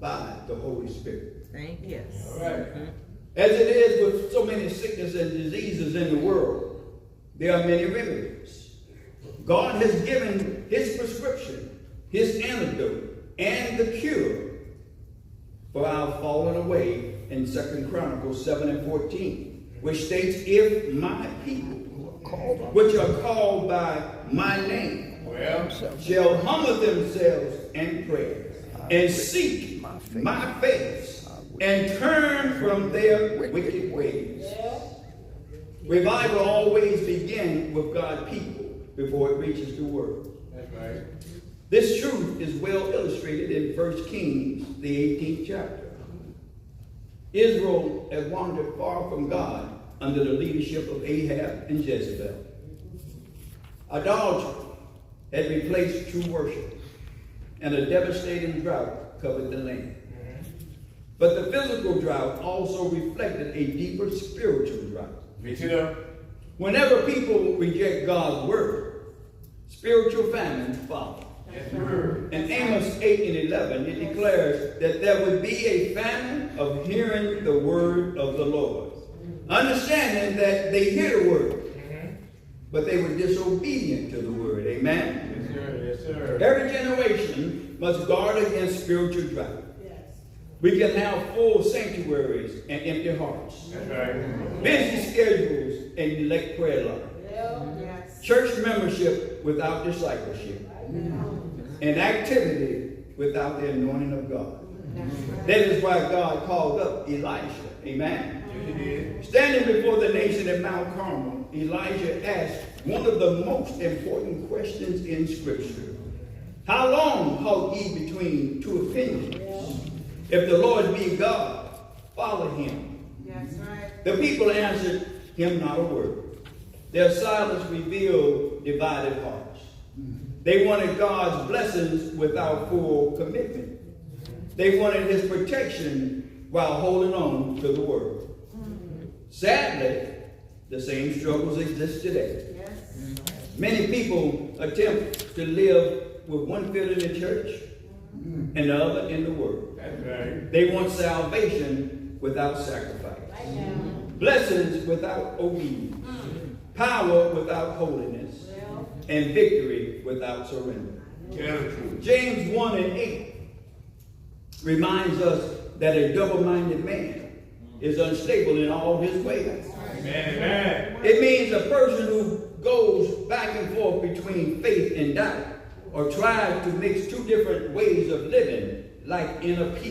by the Holy Spirit. Thank you. All right. As it is with so many sicknesses and diseases in the world, there are many remedies. God has given his prescription, his antidote, and the cure for our falling away in 2 Chronicles 7:14, which states, if my people, which are called by my name, shall humble themselves and pray, and seek my face, and turn from their wicked ways. Revival always begins with God's people before it reaches the world. That's right. This truth is well illustrated in 1 Kings, the 18th chapter. Israel had wandered far from God under the leadership of Ahab and Jezebel. Idolatry had replaced true worship, and a devastating drought covered the land. But the physical drought also reflected a deeper spiritual drought. Reach it up. Whenever people reject God's word, spiritual famine follows. Yes, sir. In Amos 8:11, it declares that there would be a famine of hearing the word of the Lord. Understanding that they hear the word, but they were disobedient to the word. Amen? Yes, sir. Yes, sir. Every generation must guard against spiritual drought. We can have full sanctuaries and empty hearts, That's right. busy schedules and neglect prayer life, church membership without discipleship, and activity without the anointing of God. That is why God called up Elijah. Amen. Yes, he did. Standing before the nation at Mount Carmel, Elijah asked one of the most important questions in Scripture. How long halt ye between two opinions? If the Lord be God, follow him. That's right. The people answered him not a word. Their silence revealed divided hearts. They wanted God's blessings without full commitment. They wanted his protection while holding on to the word. Sadly, the same struggles exist today. Many people attempt to live with one foot in the church and the other in the world. That's right. They want salvation without sacrifice, blessings without obedience, power without holiness, and victory without surrender. Tell the truth. James 1:8 reminds us that a double-minded man is unstable in all his ways. Amen. Amen. It means a person who goes back and forth between faith and doubt, or tries to mix two different ways of living, like in a